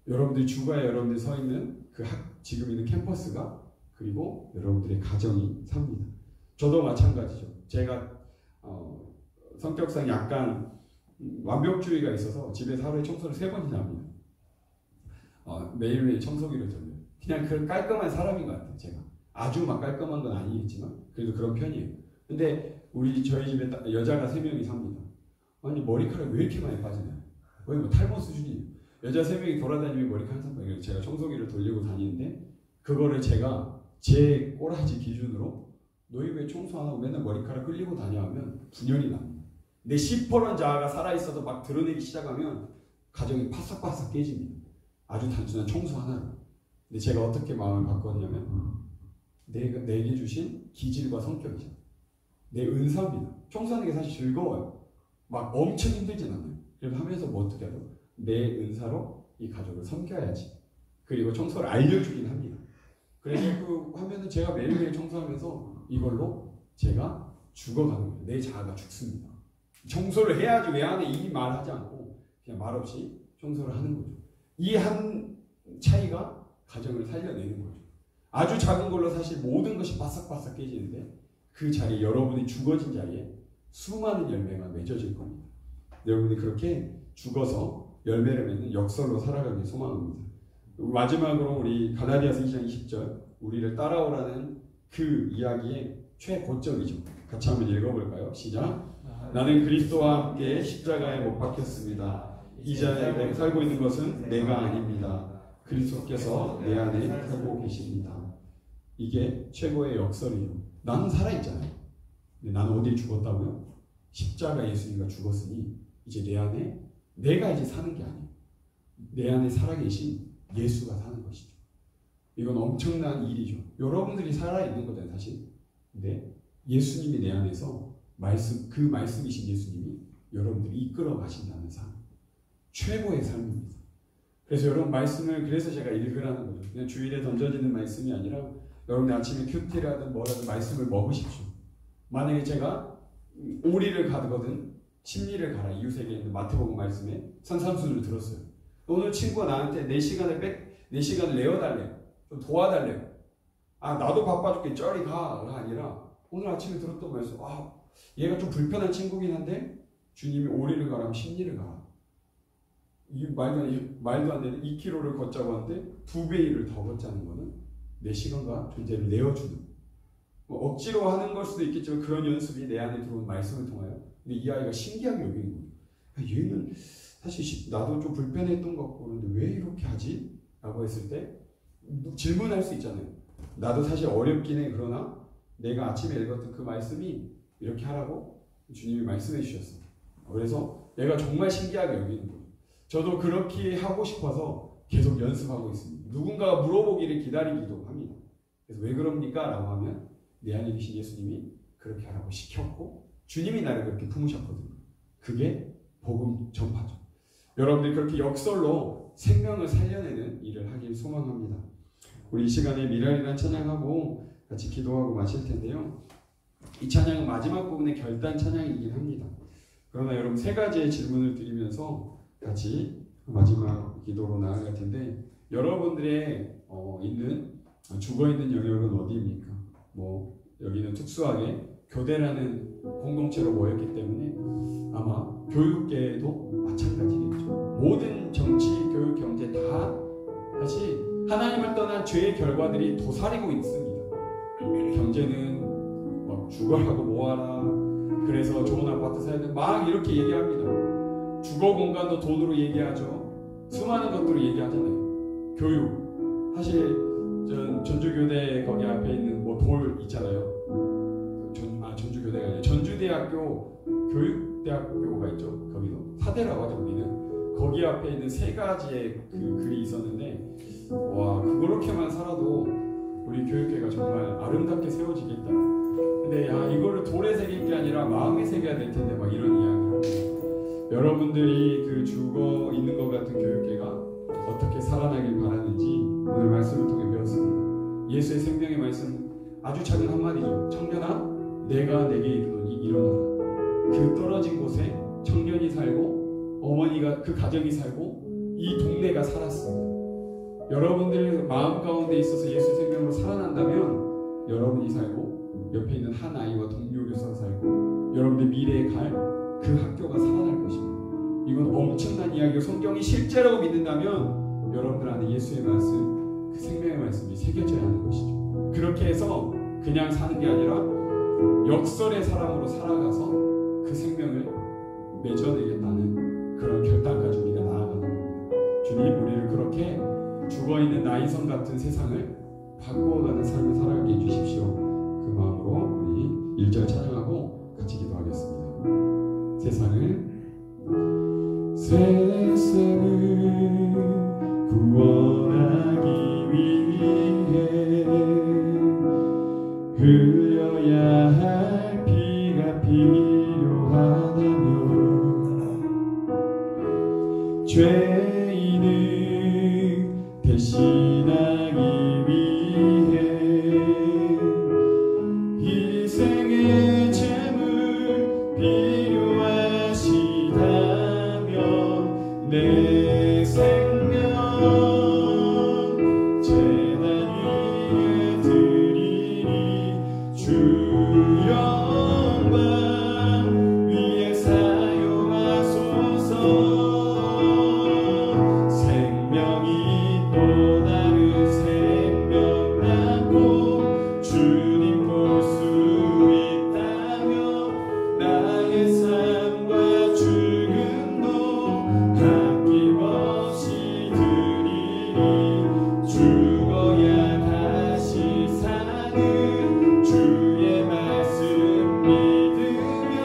여러분들이 주가에 여러분들이 서 있는 그 지금 있는 캠퍼스가 그리고 여러분들의 가정이 삽니다. 저도 마찬가지죠. 제가 성격상 약간 완벽주의가 있어서 집에서 하루에 청소를 3번이나 합니다. 매일매일 청소기를 돌려요. 그냥 그 깔끔한 사람인 것 같아요. 제가 아주 막 깔끔한 건 아니겠지만 그래도 그런 편이에요. 근데 저희 집에 여자가 3명이 삽니다. 아니 머리카락이 왜 이렇게 많이 빠지나요? 거의 뭐 탈모 수준이에요. 여자 3명이 돌아다니면 머리카락 항상 빠져요. 제가 청소기를 돌리고 다니는데 그거를 제가 제 꼬라지 기준으로 너희 왜 청소 안 하고 맨날 머리카락 끌리고 다녀 하면 분열이 납니다. 내 시퍼런 자아가 살아있어도 막 드러내기 시작하면 가정이 바싹바싹 깨집니다. 아주 단순한 청소 하나로. 근데 제가 어떻게 마음을 바꿨냐면 내게 주신 기질과 성격이죠. 내 은사입니다. 청소하는 게 사실 즐거워요. 막 엄청 힘들진 않아요. 그래서 하면서 뭐 어떻게 하죠? 내 은사로 이 가족을 섬겨야지. 그리고 청소를 알려주긴 합니다. 그래서 그 하면은 제가 매일매일 청소하면서 이걸로 제가 죽어가는 거예요. 내 자아가 죽습니다. 청소를 해야지 왜 안 해? 이 말 하지 않고 그냥 말없이 청소를 하는 거죠. 이 한 차이가 가정을 살려내는 거죠. 아주 작은 걸로 사실 모든 것이 바싹바싹 깨지는데 그 자리에 여러분이 죽어진 자리에 수많은 열매가 맺어질 겁니다. 여러분이 그렇게 죽어서 열매를 맺는 역설로 살아가길 소망합니다. 마지막으로 우리 갈라디아서 2장 20절 우리를 따라오라는 그 이야기의 최고점이죠. 같이 한번 읽어볼까요? 시작. 나는 그리스도와 함께 십자가에 못 박혔습니다. 이제 내가 살고 있는 것은 내가 아닙니다. 그리스도께서 내 안에 살고 계십니다. 이게 최고의 역설이죠. 나는 살아있잖아요. 근데 나는 어디에 죽었다고요? 십자가 예수님과 죽었으니 이제 내 안에 내가 이제 사는 게 아니에요. 내 안에 살아계신 예수가 사는 것이죠. 이건 엄청난 일이죠. 여러분들이 살아있는 거잖아요, 사실. 근데 예수님이 내 안에서 그 말씀이신 예수님이 여러분들이 이끌어 가신다는 삶. 최고의 삶입니다. 그래서 여러분 말씀을 그래서 제가 읽으라는 거죠. 그냥 주일에 던져지는 말씀이 아니라 여러분이 아침에 큐티라든 뭐라든 말씀을 먹으십시오. 만약에 제가 오리를 가거든 심리를 가라 이웃에게 있는 마태복음 말씀에 산삼순을 들었어요. 오늘 친구가 나한테 내 시간을 내어달래요. 좀 도와달래요. 나도 바빠 죽게 쩌리 가가 아니라 오늘 아침에 들었던 말씀 얘가 좀 불편한 친구긴 한데 주님이 오리를 가라면 심리를 가라. 이 말도 안 되는 2km를 걷자고 하는데 2배 일을 더 걷자는 거는 내 시간과 존재를 내어주는 억지로 하는 걸 수도 있겠지만 그런 연습이 내 안에 들어온 말씀을 통하여 근데 이 아이가 신기하게 여기는 거예요. 얘는 사실 나도 좀 불편했던 것 같고 그런데 왜 이렇게 하지? 라고 했을 때 질문할 수 있잖아요. 나도 사실 어렵긴 해. 그러나 내가 아침에 읽었던 그 말씀이 이렇게 하라고 주님이 말씀해 주셨어. 그래서 내가 정말 신기하게 여기는 거예요. 저도 그렇게 하고 싶어서 계속 연습하고 있습니다. 누군가가 물어보기를 기다리기도 합니다. 그래서 왜 그럽니까? 라고 하면 내 안에 계신 예수님이 그렇게 하라고 시켰고 주님이 나를 그렇게 품으셨거든요. 그게 복음 전파죠. 여러분들이 그렇게 역설로 생명을 살려내는 일을 하길 소망합니다. 우리 이 시간에 미랄이라는 찬양하고 같이 기도하고 마칠 텐데요. 이 찬양은 마지막 부분의 결단 찬양이긴 합니다. 그러나 여러분 3가지의 질문을 드리면서 같이 마지막 기도로 나아갈 텐데 여러분들의 죽어있는 영역은 어디입니까? 여기는 특수하게 교대라는 공동체로 모였기 때문에 아마 교육계도 마찬가지겠죠. 모든 정치, 교육, 경제 다 사실 하나님을 떠난 죄의 결과들이 도사리고 있습니다. 경제는 막 죽어라고 모아라. 그래서 좋은 아파트 사야 돼. 막 이렇게 얘기합니다. 주거 공간도 돈으로 얘기하죠. 수많은 것들을 얘기하잖아요. 교육. 사실 전주교대 거기 앞에 있는 돌 있잖아요. 전주교대가 아니라 전주대학교 교육대학교가 있죠. 거기도 사대라고 하죠. 우리는 거기 앞에 있는 3가지의 그 글이 있었는데 그렇게만 살아도 우리 교육계가 정말 아름답게 세워지겠다. 근데 이거를 돌에 새길 게 아니라 마음에 새겨야 될 텐데 막 이런 이야기를 합니다. 여러분들이 그 죽어 있는 것 같은 교육계가 어떻게 살아나길 바라는지 오늘 말씀을 통해 배웠습니다. 예수의 생명의 말씀 아주 작은 한마디죠. 청년아 내가 내게 이르노니 일어나라. 그 떨어진 곳에 청년이 살고 어머니가 그 가정이 살고 이 동네가 살았습니다. 여러분들 마음 가운데 있어서 예수 생명으로 살아난다면 여러분이 살고 옆에 있는 한 아이와 동료 교사가 살고 여러분들 미래에 갈 그 학교가 살아날 것입니다. 이건 엄청난 이야기고 성경이 실제라고 믿는다면 여러분들 안에 예수의 말씀, 그 생명의 말씀이 새겨져야 하는 것이죠. 그렇게 해서 그냥 사는 게 아니라 역설의 사람으로 살아가서 그 생명을 맺어내겠다는 그런 결단까지 우리가 나아가는 겁니다. 주님, 우리를 그렇게 죽어있는 나인성 같은 세상을 바꾸어가는 삶을 살아가게 해주십시오. 그 마음으로 우리 1절 찬양하고 같이 기도하겠습니다. 세상을 구원하기 위해 흘려야 할 피가 필요하다면 죄인을 대신하기 위해 희생의 제물 필요하시다면 내 생명 제단 위에 드리니 주 영광 위에 사용하소서. 생명이 또 다른 생명 낳고 주님 볼 수 있다면 나의 삶과 죽음도 아낌없이 드리니 죽어야 다시 사는 주의 말씀 믿으며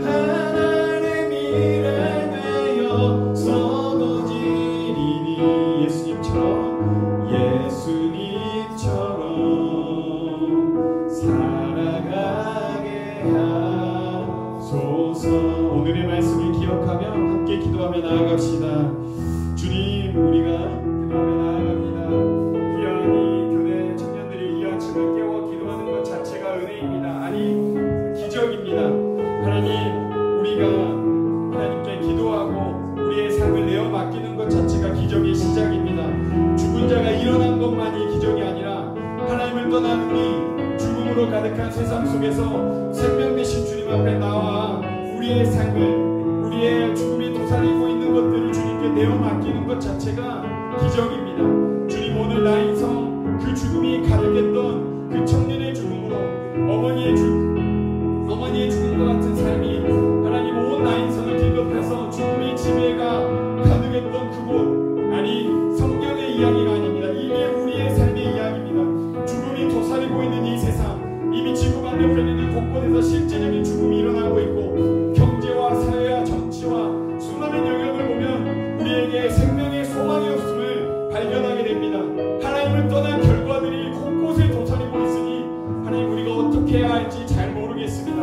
하나님의 미래 되어 서거지리니 예수님처럼 살아가게 하소서. 오늘의 말씀을 기억하며 함께 기도하며 나아갑시다. 주님, 우리가 기도하며 나아갑니다. 귀한 이 교대 청년들이 이 아침을 깨워 기도하는 것 자체가 은혜입니다. 아니, 기적입니다. 하나님, 우리가 하나님께 기도하고 우리의 삶을 내어 맡기는 것 자체가 기적의 시작입니다. 죽은 자가 일어난 것만이 기적이 아니라 하나님을 떠난 우리 죽음으로 가득한 세상 속에서 생명 되신 주님 앞에 나와 우리의 삶을, 우리의 죽음이 도사리고 있는 것들을 주님께 내어 맡기는 것 자체가 기적입니다. 주님, 오늘 나인성 그 죽음이 가득했던 그 청년의 죽음으로 어머니의 죽음과 같은 삶이 하나님 온 나인성을 뒤덮여서 죽음의 지배가 가득했던 그곳, 아니 성경의 이야기가 아닙니다. 이게 우리의 삶의 이야기입니다. 죽음이 도사리고 있는 이 세상, 이미 지구 반대편에 있는 곳곳에서 실제적인 죽음이 일어나고 있고 경제와 사회와 정치와 수많은 영역을 보면 우리에게 생명의 소망이 없음을 발견하게 됩니다. 하나님을 떠난 결과들이 곳곳에 도사리고 있으니 하나님, 우리가 어떻게 해야 할지 잘 모르겠습니다.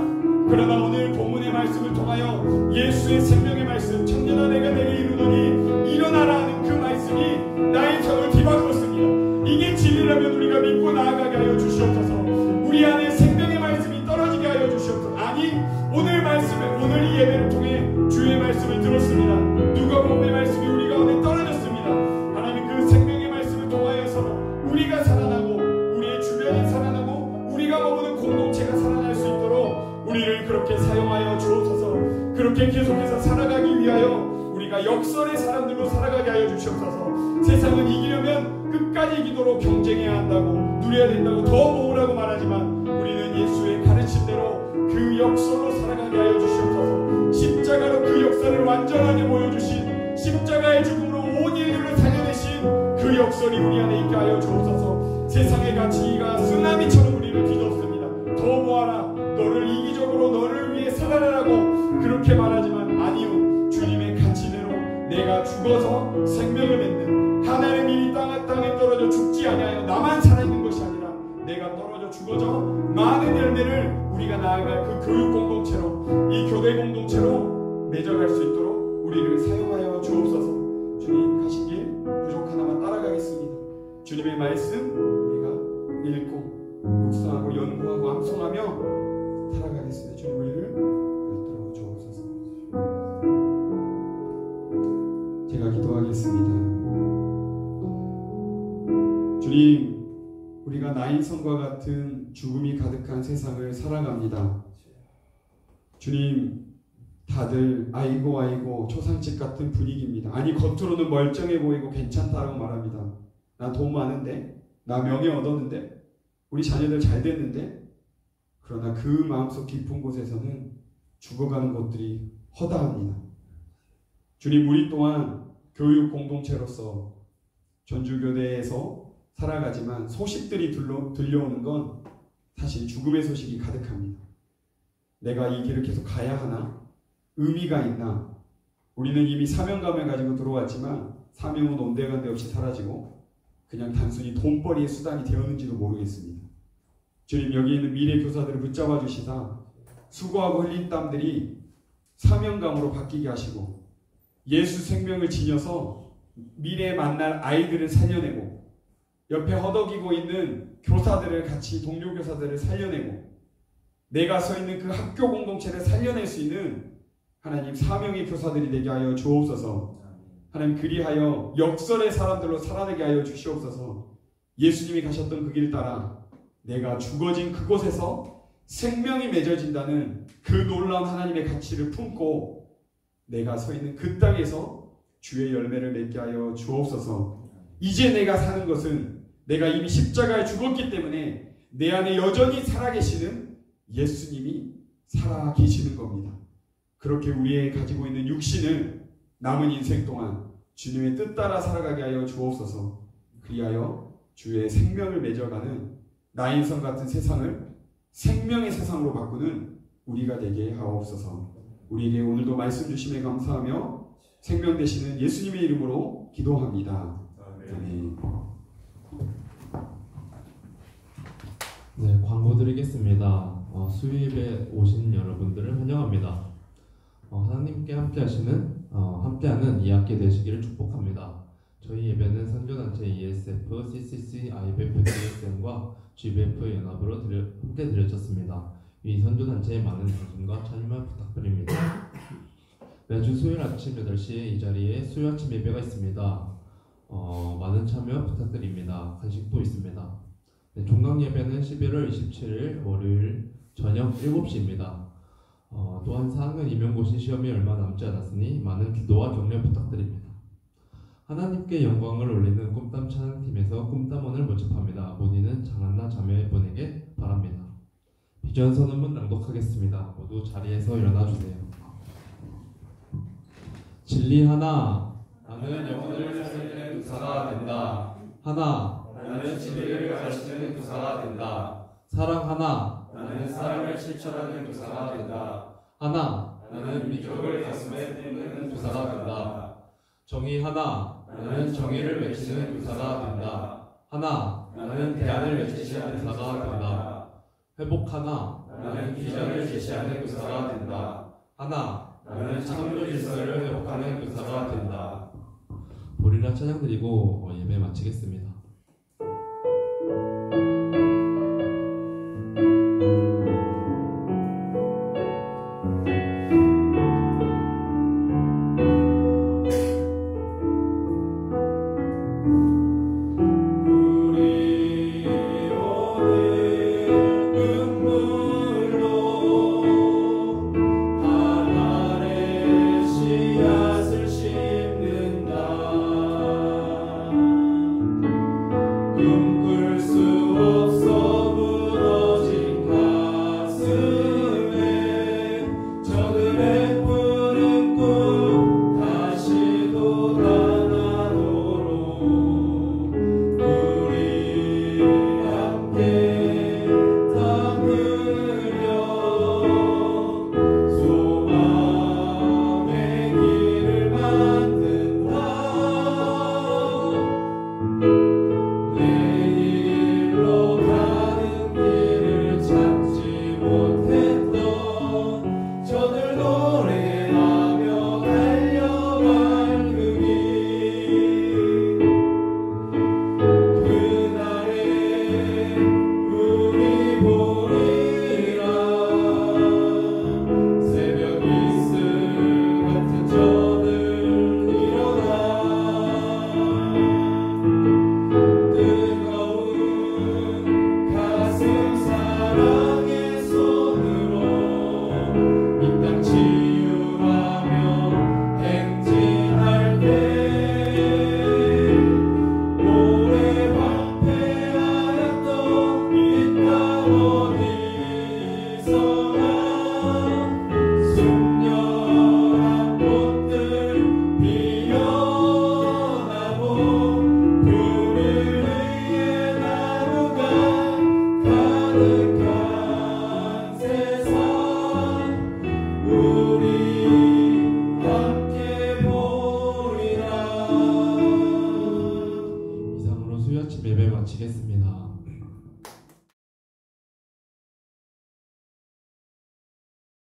그러나 오늘 본문의 말씀을 통하여 예수의 생명의 말씀, 청년아 내가 내게 이르노니 일어나라 하는 그 말씀이 나의 성을 뒤바꾸었습니다. 이게 진리라면 우리가 믿고 나아가게 하여 주시옵소서. 우리 안에 생명의 말씀이 떨어지게 하여 주시옵소서. 아니, 오늘 이 예배를 통해 주의 말씀을 들었습니다. 누가복음의 말씀이 우리 가운데 떨어졌습니다. 하나님, 그 생명의 말씀을 통하여서 우리가 살아나고 우리의 주변이 살아나고 우리가 머무는 공동체가 살아날 수 있도록 우리를 그렇게 사용하여 주옵소서. 그렇게 계속해서 살아가기 위하여 우리가 역설의 사람들로 살아가게 하여 주시옵소서. 세상은 이기려면 끝까지 이기도록 경쟁해야 한다고, 누려야 된다고, 더 모으라고 말하지만 우리는 예수의 가르침대로 그 역설로 살아가게 하여 주시옵소서. 십자가로 그 역사를 완전하게 보여주신, 십자가의 죽음으로 온 인류를 살려내신 그 역설이 우리 안에 있게 하여 주옵소서. 세상의 가치가 쓰나미처럼 우리를 뒤덮습니다. 더 모아라, 너를 이기적으로 너를 위해 살아라라고 그렇게 말하지만 아니요, 주님의 가치대로 내가 죽어서 생명을 맺는 하나님이 땅에 떨어져 죽지 아니하여 나만 살아있는 것이 아니라 내가 떨어져 죽어져 많은 열매를 우리가 나아갈 그 교육 공동체로, 이 교대 공동체로 맺어갈 수 있도록 우리를 사용하여 주옵소서. 주님 가신 길 부족 하나만 따라가겠습니다. 주님의 말씀 우리가 읽고 묵상하고 연구하고 암송하며 살아가겠습니다. 주님, 우리를 붙들어 주옵소서. 제가 기도 기도하겠습니다. 주님, 우리가 나인성과 같은 죽음이 가득한 세상을 살아갑니다. 주님, 다들 아이고 초상집 같은 분위기입니다. 아니, 겉으로는 멀쩡해 보이고 괜찮다라고 말합니다. 나 돈 많은데, 나 명예 얻었는데, 우리 자녀들 잘 됐는데, 그러나 그 마음속 깊은 곳에서는 죽어가는 것들이 허다합니다. 주님, 우리 또한 교육 공동체로서 전주교대에서 살아가지만 소식들이 들려오는 건 사실 죽음의 소식이 가득합니다. 내가 이 길을 계속 가야 하나? 의미가 있나? 우리는 이미 사명감을 가지고 들어왔지만 사명은 온데간데 없이 사라지고 그냥 단순히 돈벌이의 수단이 되었는지도 모르겠습니다. 주님, 여기 있는 미래 교사들을 붙잡아 주시다 수고하고 흘린 땀들이 사명감으로 바뀌게 하시고 예수 생명을 지녀서 미래에 만날 아이들을 살려내고 옆에 허덕이고 있는 교사들을 같이 동료 교사들을 살려내고 내가 서 있는 그 학교 공동체를 살려낼 수 있는 하나님 사명의 교사들이 되게 하여 주옵소서. 하나님, 그리하여 역설의 사람들로 살아내게 하여 주시옵소서. 예수님이 가셨던 그 길 따라 내가 죽어진 그곳에서 생명이 맺어진다는 그 놀라운 하나님의 가치를 품고 내가 서 있는 그 땅에서 주의 열매를 맺게 하여 주옵소서. 이제 내가 사는 것은 내가 이미 십자가에 죽었기 때문에 내 안에 여전히 살아계시는 예수님이 살아계시는 겁니다. 그렇게 우리의 가지고 있는 육신을 남은 인생 동안 주님의 뜻 따라 살아가게 하여 주옵소서. 그리하여 주의 생명을 맺어가는 나인성 같은 세상을 생명의 세상으로 바꾸는 우리가 되게 하옵소서. 우리에게 오늘도 말씀 주심에 감사하며 생명 되시는 예수님의 이름으로 기도합니다. 아멘. 네, 광고 드리겠습니다. 수요예배 오신 여러분들을 환영합니다. 하나님께 함께하는 2학기 되시기를 축복합니다. 저희 예배는 선교단체 ESF, CCC, IBF, DSM과 GBF 연합으로 함께 드려졌습니다. 이 선교단체에 많은 관심과 참여 부탁드립니다. 매주 수요일 아침 8시에 이 자리에 수요 아침 예배가 있습니다. 많은 참여 부탁드립니다. 간식도 있습니다. 네, 종강 예배는 11월 27일 월요일 저녁 7시입니다. 또한 4학년 임용고시 시험이 얼마 남지 않았으니 많은 기도와 격려 부탁드립니다. 하나님께 영광을 올리는 꿈담 찬양팀에서 꿈담원을 모집합니다. 문의는 장한나 자매분에게 바랍니다. 비전 선언문 낭독하겠습니다. 모두 자리에서 일어나주세요. 진리 하나, 나는 영혼을 살리는 교사가 된다. 하나, 나는 진리를 가르치는 교사가 된다. 사랑 하나, 나는 사랑을 실천하는 교사가 된다. 하나, 나는 민족을 가슴에 품는 교사가 된다. 정의 하나, 나는 정의를 외치는 교사가 된다. 하나, 나는 대안을 외치는 교사가 된다. 회복 하나, 나는 비전을 제시하는 교사가 된다. 하나, 나는 창조 질서를 회복하는 교사가 된다. 보리라 찬양 드리고 예배 마치겠습니다.